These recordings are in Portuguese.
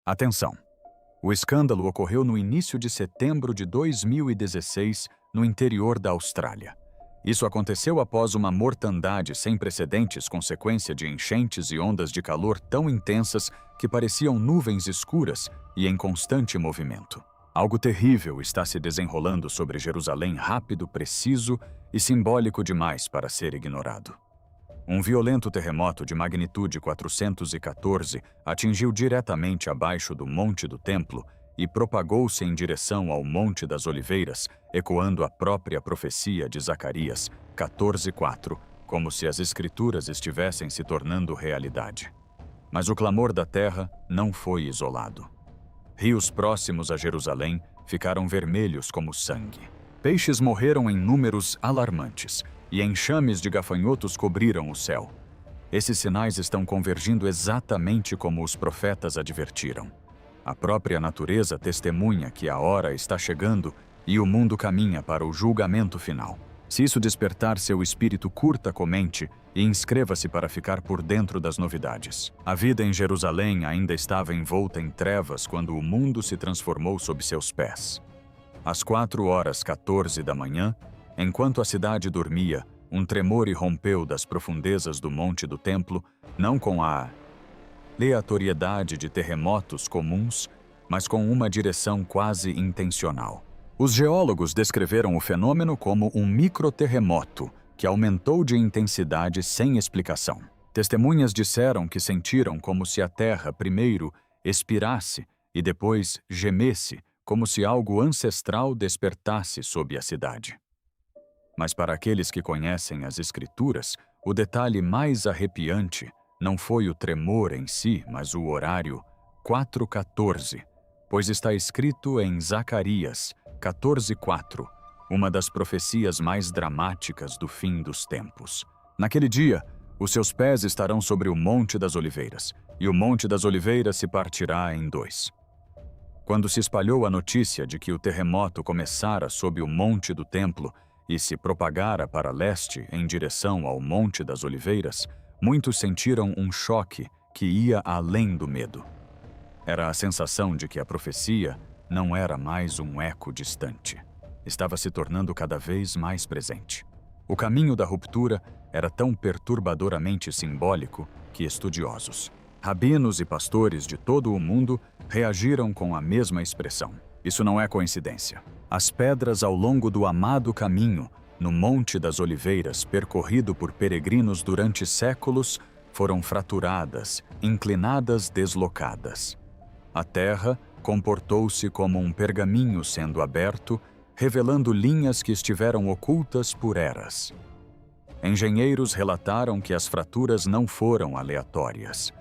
Atenção! O escândalo ocorreu no início de setembro de 2016, no interior da Austrália. Isso aconteceu após uma mortandade sem precedentes, consequência de enchentes e ondas de calor tão intensas que pareciam nuvens escuras e em constante movimento. Algo terrível está se desenrolando sobre Jerusalém, rápido, preciso e simbólico demais para ser ignorado. Um violento terremoto de magnitude 414 atingiu diretamente abaixo do Monte do Templo e propagou-se em direção ao Monte das Oliveiras, ecoando a própria profecia de Zacarias 14:4, como se as Escrituras estivessem se tornando realidade. Mas o clamor da terra não foi isolado. Rios próximos a Jerusalém ficaram vermelhos como sangue. Peixes morreram em números alarmantes e enxames de gafanhotos cobriram o céu. Esses sinais estão convergindo exatamente como os profetas advertiram. A própria natureza testemunha que a hora está chegando e o mundo caminha para o julgamento final. Se isso despertar seu espírito, curta, comente e inscreva-se para ficar por dentro das novidades. A vida em Jerusalém ainda estava envolta em trevas quando o mundo se transformou sob seus pés. Às 4h14 da manhã, enquanto a cidade dormia, um tremor irrompeu das profundezas do Monte do Templo, não com a aleatoriedade de terremotos comuns, mas com uma direção quase intencional. Os geólogos descreveram o fenômeno como um microterremoto que aumentou de intensidade sem explicação. Testemunhas disseram que sentiram como se a terra primeiro expirasse e depois gemesse, como se algo ancestral despertasse sob a cidade. Mas para aqueles que conhecem as Escrituras, o detalhe mais arrepiante não foi o tremor em si, mas o horário 4:14, pois está escrito em Zacarias 14:4, uma das profecias mais dramáticas do fim dos tempos. Naquele dia, os seus pés estarão sobre o Monte das Oliveiras, e o Monte das Oliveiras se partirá em dois. Quando se espalhou a notícia de que o terremoto começara sob o Monte do Templo e se propagara para leste em direção ao Monte das Oliveiras, muitos sentiram um choque que ia além do medo. Era a sensação de que a profecia não era mais um eco distante. Estava se tornando cada vez mais presente. O caminho da ruptura era tão perturbadoramente simbólico que estudiosos, rabinos e pastores de todo o mundo reagiram com a mesma expressão. Isso não é coincidência. As pedras ao longo do amado caminho, no Monte das Oliveiras, percorrido por peregrinos durante séculos, foram fraturadas, inclinadas, deslocadas. A terra comportou-se como um pergaminho sendo aberto, revelando linhas que estiveram ocultas por eras. Engenheiros relataram que as fraturas não foram aleatórias.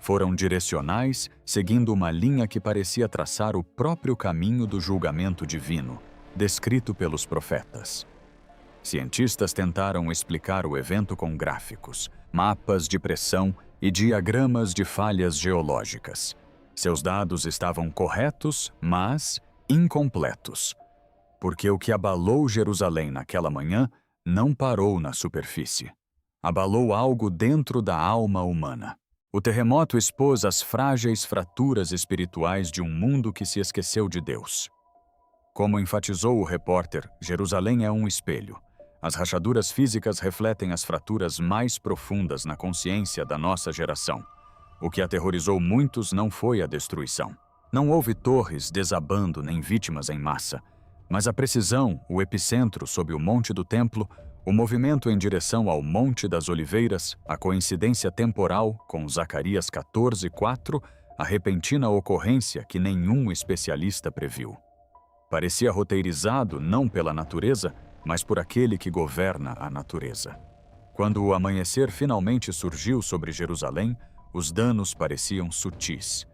Foram direcionais, seguindo uma linha que parecia traçar o próprio caminho do julgamento divino, descrito pelos profetas. Cientistas tentaram explicar o evento com gráficos, mapas de pressão e diagramas de falhas geológicas. Seus dados estavam corretos, mas incompletos, porque o que abalou Jerusalém naquela manhã não parou na superfície. Abalou algo dentro da alma humana. O terremoto expôs as frágeis fraturas espirituais de um mundo que se esqueceu de Deus. Como enfatizou o repórter, Jerusalém é um espelho. As rachaduras físicas refletem as fraturas mais profundas na consciência da nossa geração. O que aterrorizou muitos não foi a destruição. Não houve torres desabando nem vítimas em massa, mas a precisão, o epicentro sob o Monte do Templo, o movimento em direção ao Monte das Oliveiras, a coincidência temporal com Zacarias 14:4, a repentina ocorrência que nenhum especialista previu. Parecia roteirizado não pela natureza, mas por aquele que governa a natureza. Quando o amanhecer finalmente surgiu sobre Jerusalém, os danos pareciam sutis.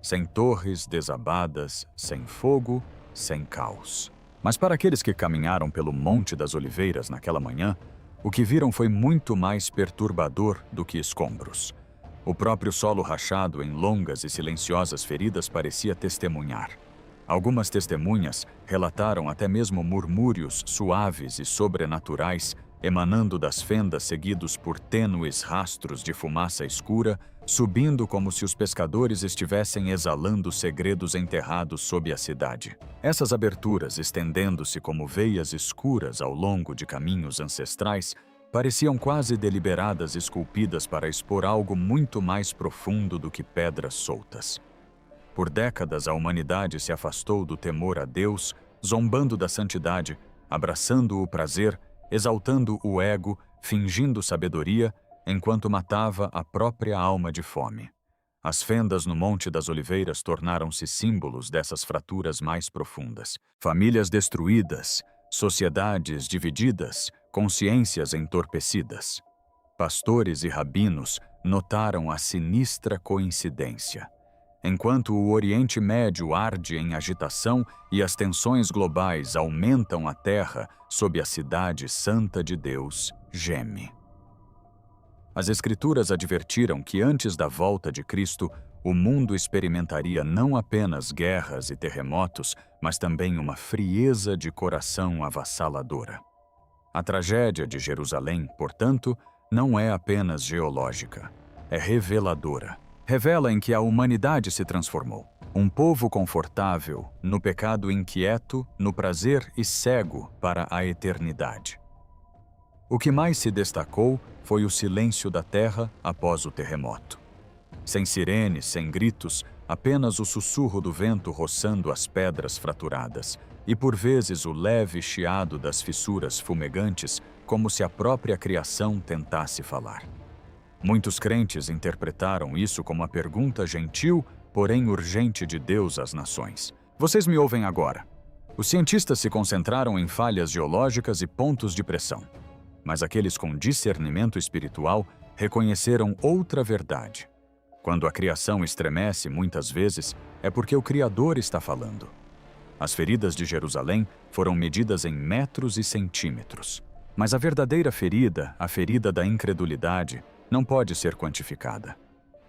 Sem torres desabadas, sem fogo, sem caos. Mas para aqueles que caminharam pelo Monte das Oliveiras naquela manhã, o que viram foi muito mais perturbador do que escombros. O próprio solo rachado em longas e silenciosas feridas parecia testemunhar. Algumas testemunhas relataram até mesmo murmúrios suaves e sobrenaturais emanando das fendas seguidos por tênues rastros de fumaça escura, subindo como se os pescadores estivessem exalando segredos enterrados sob a cidade. Essas aberturas, estendendo-se como veias escuras ao longo de caminhos ancestrais, pareciam quase deliberadas esculpidas para expor algo muito mais profundo do que pedras soltas. Por décadas, a humanidade se afastou do temor a Deus, zombando da santidade, abraçando o prazer, exaltando o ego, fingindo sabedoria, enquanto matava a própria alma de fome. As fendas no Monte das Oliveiras tornaram-se símbolos dessas fraturas mais profundas. Famílias destruídas, sociedades divididas, consciências entorpecidas. Pastores e rabinos notaram a sinistra coincidência. Enquanto o Oriente Médio arde em agitação e as tensões globais aumentam a terra sob a cidade santa de Deus, geme. As Escrituras advertiram que antes da volta de Cristo, o mundo experimentaria não apenas guerras e terremotos, mas também uma frieza de coração avassaladora. A tragédia de Jerusalém, portanto, não é apenas geológica, é reveladora. Revela em que a humanidade se transformou. Um povo confortável, no pecado inquieto, no prazer e cego para a eternidade. O que mais se destacou foi o silêncio da terra após o terremoto. Sem sirenes, sem gritos, apenas o sussurro do vento roçando as pedras fraturadas e, por vezes, o leve chiado das fissuras fumegantes, como se a própria criação tentasse falar. Muitos crentes interpretaram isso como a pergunta gentil, porém urgente de Deus às nações. Vocês me ouvem agora? Os cientistas se concentraram em falhas geológicas e pontos de pressão. Mas aqueles com discernimento espiritual reconheceram outra verdade. Quando a criação estremece muitas vezes, é porque o Criador está falando. As feridas de Jerusalém foram medidas em metros e centímetros. Mas a verdadeira ferida, a ferida da incredulidade, não pode ser quantificada.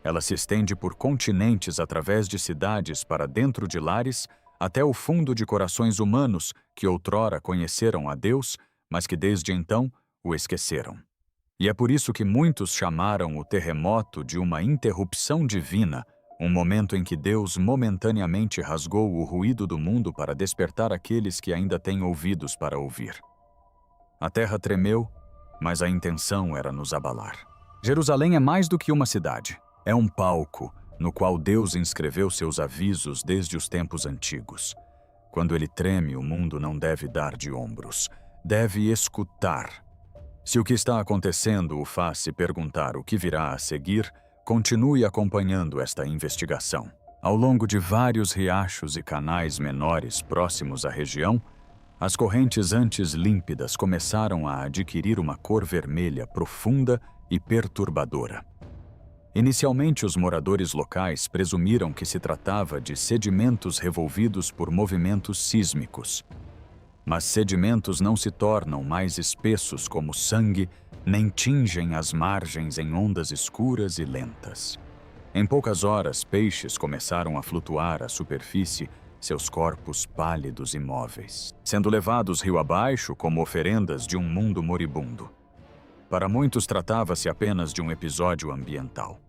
Ela se estende por continentes através de cidades para dentro de lares, até o fundo de corações humanos que outrora conheceram a Deus, mas que desde então o esqueceram. E é por isso que muitos chamaram o terremoto de uma interrupção divina, um momento em que Deus momentaneamente rasgou o ruído do mundo para despertar aqueles que ainda têm ouvidos para ouvir. A terra tremeu, mas a intenção era nos abalar. Jerusalém é mais do que uma cidade. É um palco no qual Deus inscreveu seus avisos desde os tempos antigos. Quando ele treme, o mundo não deve dar de ombros. Deve escutar. Se o que está acontecendo o faz se perguntar o que virá a seguir, continue acompanhando esta investigação. Ao longo de vários riachos e canais menores próximos à região, as correntes antes límpidas começaram a adquirir uma cor vermelha profunda e perturbadora. Inicialmente, os moradores locais presumiram que se tratava de sedimentos revolvidos por movimentos sísmicos. Mas sedimentos não se tornam mais espessos como sangue, nem tingem as margens em ondas escuras e lentas. Em poucas horas, peixes começaram a flutuar à superfície, seus corpos pálidos e móveis, sendo levados rio abaixo como oferendas de um mundo moribundo. Para muitos tratava-se apenas de um episódio ambiental.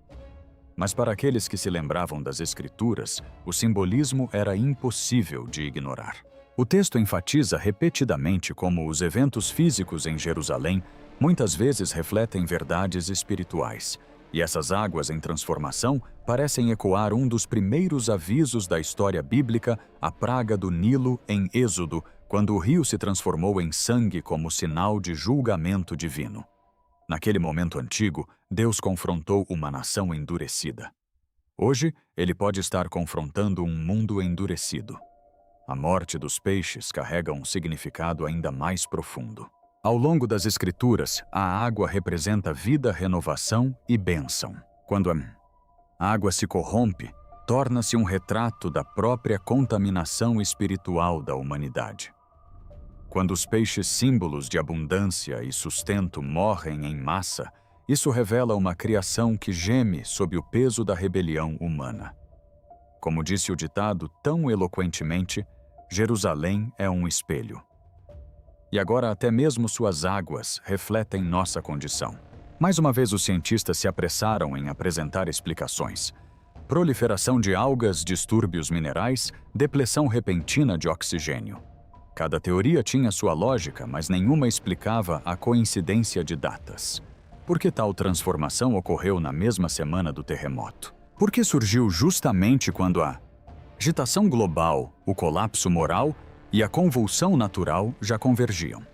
Mas para aqueles que se lembravam das Escrituras, o simbolismo era impossível de ignorar. O texto enfatiza repetidamente como os eventos físicos em Jerusalém muitas vezes refletem verdades espirituais, e essas águas em transformação parecem ecoar um dos primeiros avisos da história bíblica, a praga do Nilo em Êxodo, quando o rio se transformou em sangue como sinal de julgamento divino. Naquele momento antigo, Deus confrontou uma nação endurecida. Hoje, ele pode estar confrontando um mundo endurecido. A morte dos peixes carrega um significado ainda mais profundo. Ao longo das Escrituras, a água representa vida, renovação e bênção. Quando a água se corrompe, torna-se um retrato da própria contaminação espiritual da humanidade. Quando os peixes símbolos de abundância e sustento morrem em massa, isso revela uma criação que geme sob o peso da rebelião humana. Como disse o ditado tão eloquentemente, Jerusalém é um espelho. E agora até mesmo suas águas refletem nossa condição. Mais uma vez, os cientistas se apressaram em apresentar explicações. Proliferação de algas, distúrbios minerais, depleção repentina de oxigênio. Cada teoria tinha sua lógica, mas nenhuma explicava a coincidência de datas. Por que tal transformação ocorreu na mesma semana do terremoto? Por que surgiu justamente quando a agitação global, o colapso moral e a convulsão natural já convergiam?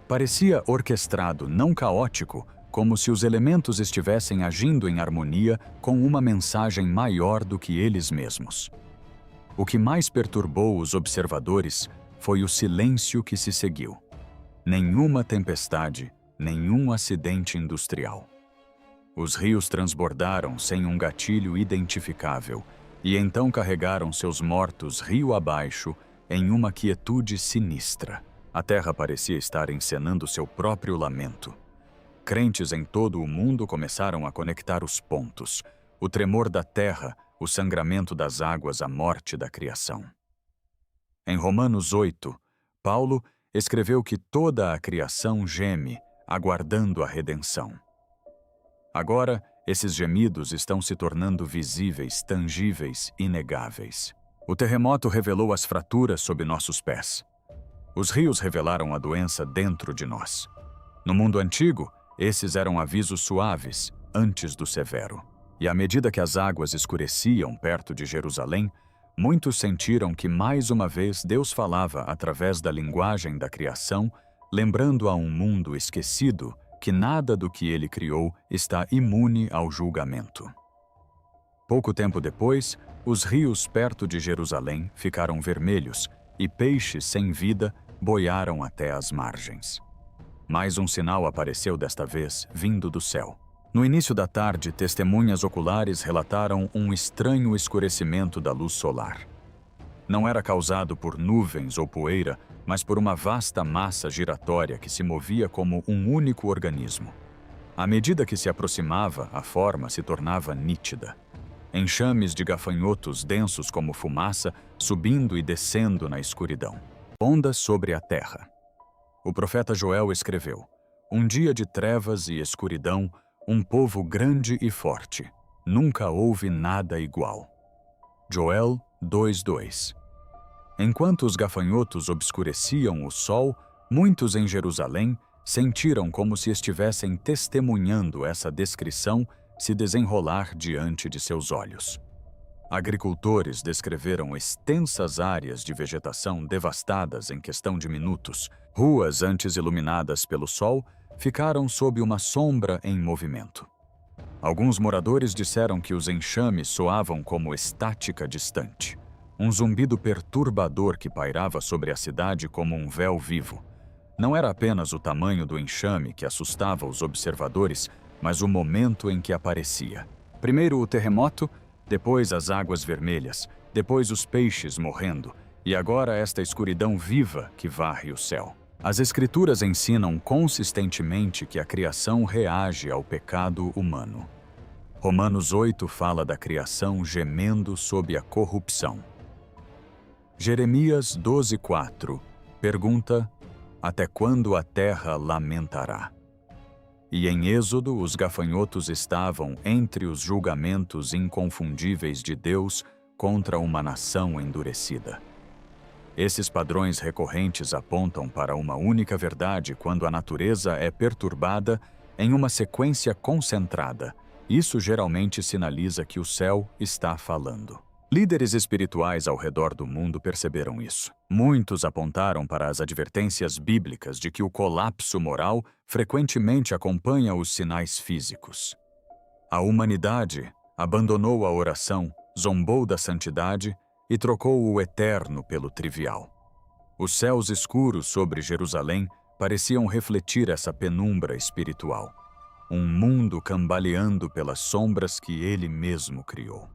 Parecia orquestrado, não caótico, como se os elementos estivessem agindo em harmonia com uma mensagem maior do que eles mesmos. O que mais perturbou os observadores foi o silêncio que se seguiu. Nenhuma tempestade, nenhum acidente industrial. Os rios transbordaram sem um gatilho identificável e então carregaram seus mortos rio abaixo em uma quietude sinistra. A terra parecia estar encenando seu próprio lamento. Crentes em todo o mundo começaram a conectar os pontos: o tremor da terra, o sangramento das águas, a morte da criação. Em Romanos 8, Paulo escreveu que toda a criação geme, aguardando a redenção. Agora, esses gemidos estão se tornando visíveis, tangíveis, inegáveis. O terremoto revelou as fraturas sob nossos pés. Os rios revelaram a doença dentro de nós. No mundo antigo, esses eram avisos suaves, antes do severo. E à medida que as águas escureciam perto de Jerusalém, muitos sentiram que mais uma vez Deus falava através da linguagem da criação, lembrando a um mundo esquecido que nada do que ele criou está imune ao julgamento. Pouco tempo depois, os rios perto de Jerusalém ficaram vermelhos e peixes sem vida boiaram até as margens. Mais um sinal apareceu desta vez, vindo do céu. No início da tarde, testemunhas oculares relataram um estranho escurecimento da luz solar. Não era causado por nuvens ou poeira, mas por uma vasta massa giratória que se movia como um único organismo. À medida que se aproximava, a forma se tornava nítida. Enxames de gafanhotos densos como fumaça, subindo e descendo na escuridão. Ondas sobre a terra. O profeta Joel escreveu: um dia de trevas e escuridão, um povo grande e forte. Nunca houve nada igual. Joel 2:2. Enquanto os gafanhotos obscureciam o sol, muitos em Jerusalém sentiram como se estivessem testemunhando essa descrição se desenrolar diante de seus olhos. Agricultores descreveram extensas áreas de vegetação devastadas em questão de minutos. Ruas antes iluminadas pelo sol ficaram sob uma sombra em movimento. Alguns moradores disseram que os enxames soavam como estática distante. Um zumbido perturbador que pairava sobre a cidade como um véu vivo. Não era apenas o tamanho do enxame que assustava os observadores, mas o momento em que aparecia. Primeiro o terremoto, depois as águas vermelhas, depois os peixes morrendo, e agora esta escuridão viva que varre o céu. As Escrituras ensinam consistentemente que a criação reage ao pecado humano. Romanos 8 fala da criação gemendo sob a corrupção. Jeremias 12:4 pergunta: até quando a terra lamentará? E em Êxodo, os gafanhotos estavam entre os julgamentos inconfundíveis de Deus contra uma nação endurecida. Esses padrões recorrentes apontam para uma única verdade quando a natureza é perturbada em uma sequência concentrada. Isso geralmente sinaliza que o céu está falando. Líderes espirituais ao redor do mundo perceberam isso. Muitos apontaram para as advertências bíblicas de que o colapso moral frequentemente acompanha os sinais físicos. A humanidade abandonou a oração, zombou da santidade e trocou o eterno pelo trivial. Os céus escuros sobre Jerusalém pareciam refletir essa penumbra espiritual. Um mundo cambaleando pelas sombras que ele mesmo criou.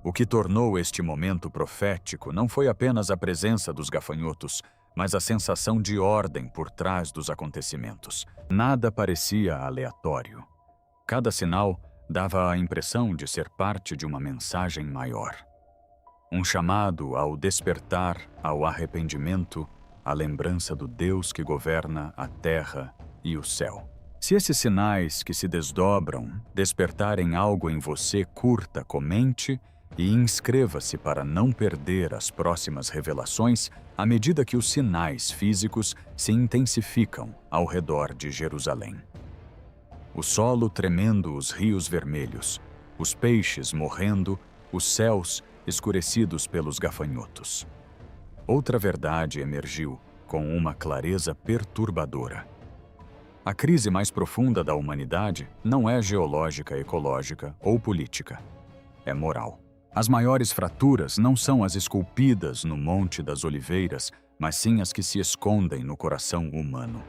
O que tornou este momento profético não foi apenas a presença dos gafanhotos, mas a sensação de ordem por trás dos acontecimentos. Nada parecia aleatório. Cada sinal dava a impressão de ser parte de uma mensagem maior. Um chamado ao despertar, ao arrependimento, à lembrança do Deus que governa a terra e o céu. Se esses sinais que se desdobram despertarem algo em você, curta, comente e inscreva-se para não perder as próximas revelações à medida que os sinais físicos se intensificam ao redor de Jerusalém. O solo tremendo, os rios vermelhos, os peixes morrendo, os céus escurecidos pelos gafanhotos. Outra verdade emergiu com uma clareza perturbadora. A crise mais profunda da humanidade não é geológica, ecológica ou política. É moral. As maiores fraturas não são as esculpidas no Monte das Oliveiras, mas sim as que se escondem no coração humano.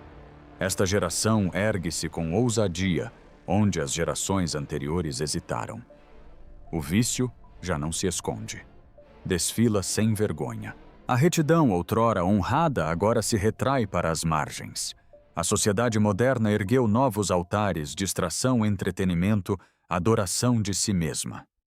Esta geração ergue-se com ousadia, onde as gerações anteriores hesitaram. O vício já não se esconde. Desfila sem vergonha. A retidão, outrora honrada, agora se retrai para as margens. A sociedade moderna ergueu novos altares, distração, entretenimento, adoração de si mesma.